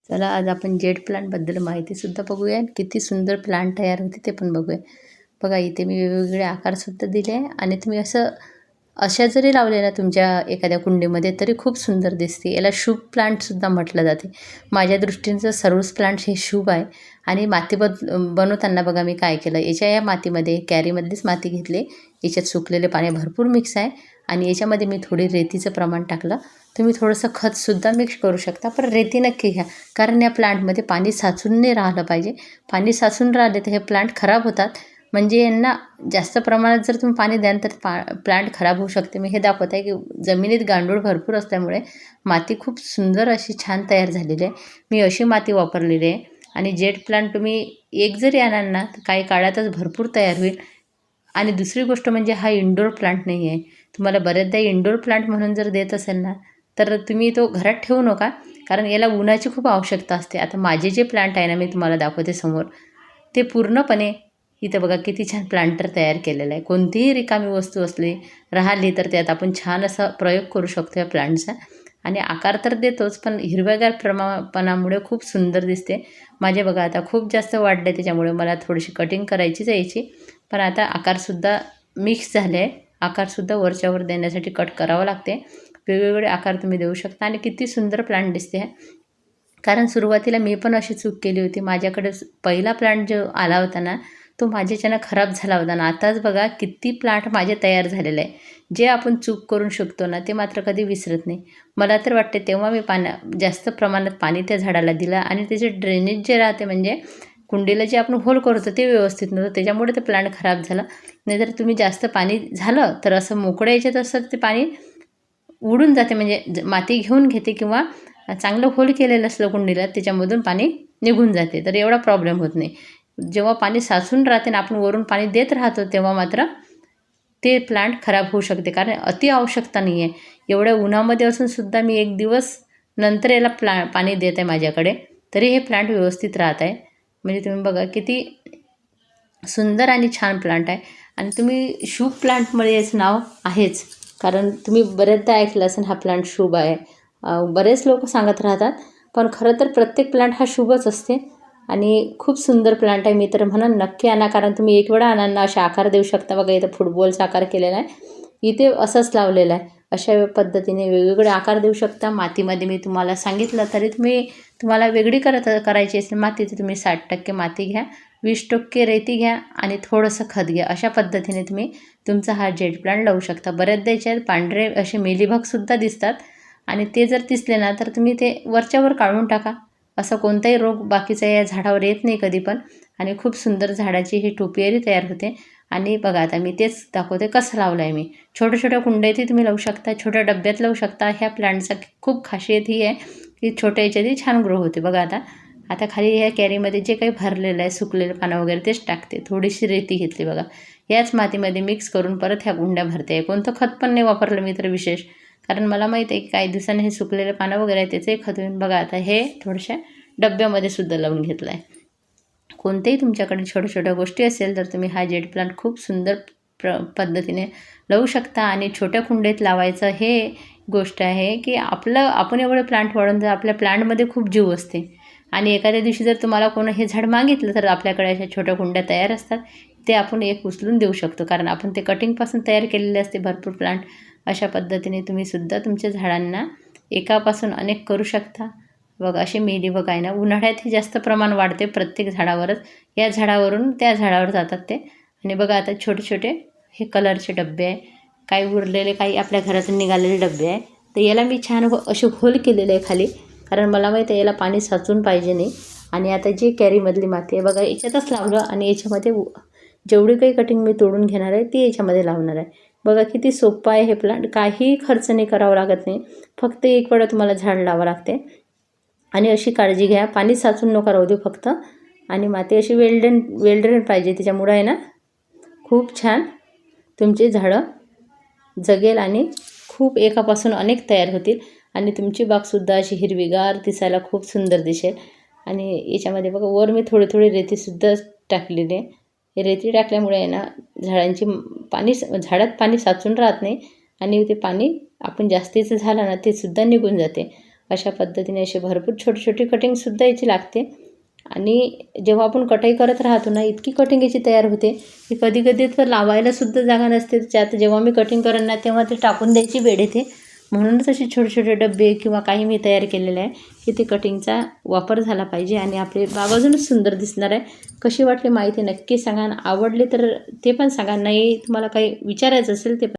चला आज आपण जेट प्लांटबद्दल माहितीसुद्धा बघूया. किती सुंदर प्लांट तयार होते ते पण बघूया. बघा इथे मी वेगवेगळे आकारसुद्धा दिले आहे आणि तुम्ही अशा जरी लावले ना तुमच्या एखाद्या कुंडीमध्ये तरी खूप सुंदर दिसते. याला शुभ प्लांटसुद्धा म्हटलं जाते. माझ्या दृष्टीनं सर्वच प्लांट्स हे शुभ आहे. आणि माती बनवताना बघा मी काय केलं, या मातीमध्ये कॅरीमधलीच माती घेतली. याच्यात सुकलेले पाणी भरपूर मिक्स आहे आणि याच्यामध्ये मी थोडी रेतीचं प्रमाण टाकलं. तुम्ही थोडंसं खतसुद्धा मिक्स करू शकता, पण रेती नक्की घ्या. कारण या प्लांटमध्ये पाणी साचून नाही राहिलं पाहिजे. पाणी साचून राहिले तर हे प्लांट खराब होतात. म्हणजे यांना जास्त प्रमाणात जर तुम्ही पाणी द्याल तर प्लांट खराब होऊ शकते. मी हे दाखवत आहे की जमिनीत गांडूळ भरपूर असल्यामुळे माती खूप सुंदर अशी छान तयार झालेली आहे. मी अशी माती वापरलेली आहे. आणि जेट प्लांट तुम्ही एक जरी आणाल ना तर काही काळातच भरपूर तयार होईल. आणि दुसरी गोष्ट म्हणजे हा इंडोर प्लांट नाही आहे. तुम्हाला बऱ्याचदा इंडोर प्लांट म्हणून जर देत असेल ना तर तुम्ही तो घरात ठेवू नका, कारण याला उन्हाची खूप आवश्यकता असते. आता माझे जे प्लांट आहे ना मी तुम्हाला दाखवते समोर, ते पूर्णपणे इथं बघा किती छान प्लांटर तयार केलेलं आहे. कोणतीही रिकामी वस्तू राहिली तर त्यात आपण छान असा प्रयोग करू शकतो या प्लांटचा. आणि आकार तर देतोच, पण हिरव्यागार पणामुळे खूप सुंदर दिसते. माझे बघा आता खूप जास्त वाढले, त्याच्यामुळे मला थोडीशी कटिंग करायचीच यायची. पण आता आकारसुद्धा मिक्स झाले आहे. आकारसुद्धा वरच्यावर देण्यासाठी कट करावं लागते. वेगवेगळे आकार तुम्ही देऊ शकता आणि किती सुंदर प्लांट दिसते आहे. कारण सुरुवातीला मी पण अशी चूक केली होती. माझ्याकडे पहिला प्लांट जो आला होता ना तो माझ्याच्यानं खराब झाला होता ना आताच बघा किती प्लांट माझे तयार झालेले आहे. जे आपण चूक करून शकतो ना ते मात्र कधी विसरत नाही. मला तर वाटते तेव्हा मी जास्त प्रमाणात पाणी त्या झाडाला दिलं आणि त्याचे ड्रेनेज जे राहते म्हणजे कुंडीला जे आपण होल करतो ते व्यवस्थित नव्हतं, त्याच्यामुळे ते प्लांट खराब झालं. नाहीतर तुम्ही जास्त पाणी झालं तर असं मोकळ्या याच्यात असं ते पाणी उडून जाते, म्हणजे माती घेऊन घेते किंवा चांगलं होल केलेलं असलं कुंडीला त्याच्यामधून पाणी निघून जाते, तर एवढा प्रॉब्लेम होत नाही. जेव्हा पाणी साचून राहते ना आपण वरून पाणी देत राहतो तेव्हा मात्र ते प्लांट खराब होऊ शकते. कारण अति आवश्यकता नाही आहे. एवढ्या उन्हामध्ये असूनसुद्धा मी 1 दिवस नंतर याला पाणी देत आहे माझ्याकडे, तरी हे प्लांट व्यवस्थित राहत आहे. म्हणजे तुम्ही बघा किती सुंदर आणि छान प्लांट आहे. आणि तुम्ही शुभ प्लांटमध्ये याचं नाव आहेच, कारण तुम्ही बऱ्याचदा ऐकलं असेल हा प्लांट शुभ आहे. बरेच लोक सांगत राहतात, पण खरं तर प्रत्येक प्लांट हा शुभच असते. आणि खूप सुंदर प्लांट आहे. मी तर म्हणून नक्की आणा, कारण तुम्ही एक वेळा आणाल ना असे आकार देऊ शकता. बघा इथं फुटबॉलचा आकार केलेला आहे, इथे असंच लावलेलं आहे. अशा पद्धतीने वेगवेगळे आकार देऊ शकता. मातीमध्ये मी तुम्हाला सांगितलं तरी तुम्हाला वेगळी करायची असेल माती तर तुम्ही 60% माती घ्या, 20% रेती घ्या आणि थोडंसं खत घ्या. अशा पद्धतीने तुम्ही तुमचा हा जेट प्लांट लावू शकता. बऱ्याचदा याच्यात पांढरे असे मेलीबगसुद्धा दिसतात आणि ते जर दिसले ना तर तुम्ही ते वरच्यावर काढून टाका. असं कोणताही रोग बाकीचा या झाडावर येत नाही कधी पण. आणि खूप सुंदर झाडाची ही टोपियारी तयार होते. आणि बघा आता मी तेच दाखवते कसं लावलं आहे मी. छोट्या छोट्या कुंड्यातही तुम्ही लावू शकता, छोट्या डब्यात लावू शकता. ह्या प्लांटचा खूप खासियत ही आहे की छोट्या याच्यातही छान ग्रो होते. बघा आता खाली ह्या कॅरीमध्ये जे काही भरलेलं आहे सुकलेलं पानं वगैरे तेच टाकते. थोडीशी रेती घेतली बघा, याच मातीमध्ये मिक्स करून परत ह्या कुंड्या भरते. कोणतं खत पण नाही वापरलं मी तर विशेष, कारण मला माहीत आहे की काही दिवसांनी हे सुकलेलं पानं वगैरे आहे त्याचंही खत होईल. बघा आता हे थोड्याशा डब्यामध्ये सुद्धा लावून घेतलं आहे. कोणत्याही तुमच्याकडे छोट्या छोट्या गोष्टी असेल तर तुम्ही हा जेट प्लांट खूप सुंदर पद्धतीने लावू शकता. आणि छोट्या कुंडीत लावायचं हे गोष्ट आहे की आपण एवढे प्लांट वाढवून जर आपल्या प्लांटमध्ये खूप जीव असते आणि एखाद्या दिवशी जर तुम्हाला कोणी हे झाड मागितलं तर आपल्याकडे अशा छोट्या कुंड्या तयार असतात, ते आपण एक उचलून देऊ शकतो, कारण आपण ते कटिंगपासून तयार केलेले असते भरपूर प्लांट. अशा पद्धतीने तुम्ही सुद्धा तुमच्या झाडांना एकापासून अनेक करू शकता. बघा असे मेलीबग आहे ना उन्हाळ्यात हे जास्त प्रमाण वाढते प्रत्येक झाडावरच. या झाडावरून त्या झाडावर जातात ते. आणि बघा आता छोटे छोटे हे कलरचे डबे आहे, काही उरलेले काही आपल्या घरातून निघालेले डबे आहे. तर याला मी छान असे होल केलेले आहे खाली, कारण मला माहीत आहे याला पाणी साचून पाहिजे नाही. आणि आता जी कॅरीमधली माती आहे बघा याच्यातच लावलं आणि याच्यामध्ये जेवढी काही कटिंग मी तोडून घेणार आहे ती याच्यामध्ये लावणार आहे. बघा किती सोपं आहे हे प्लांट, काही खर्च नाही करावा लागत नाही. फक्त एक वेळा तुम्हाला झाड लावावं लागते. आणि अशी काळजी घ्या, पाणी साचून नका राहू देऊ फक्त. आणि माती अशी वेल्डेड पाहिजे, त्याच्यामुळं आहे ना खूप छान तुमची झाडं जगेल आणि खूप एकापासून अनेक तयार होतील. आणि तुमची बागसुद्धा अशी हिरवीगार दिसायला खूप सुंदर दिसेल. आणि याच्यामध्ये बघा वर मी थोडी थोडी रेतीसुद्धा टाकलेली आहे. हे रेती टाकल्यामुळे आहे ना झाडात पाणी साचून राहत नाही आणि ते पाणी आपण जास्तीचं झालं ना ते सुद्धा निघून जाते. अशा पद्धतीने असे भरपूर छोटी छोटी कटिंगसुद्धा याची लागते. आणि जेव्हा आपण कटाई करत राहतो ना, इतकी कटिंग याची तयार होते की कधी कधी तर लावायलासुद्धा जागा नसते त्यात. जेव्हा मी कटिंग करत ना तेव्हा ते टाकून द्यायची वेळ येते. म्हणूनच असे छोटे छोटे डबे किंवा काही मी तयार केलेले आहे की ते कटिंगचा वापर झाला पाहिजे आणि आपले बाग अजूनच सुंदर दिसणार आहे. कशी वाटली माहिती नक्की सांगा. आवडली तर ते पण सांगा. नाही तुम्हाला काही विचारायचं असेल ते पण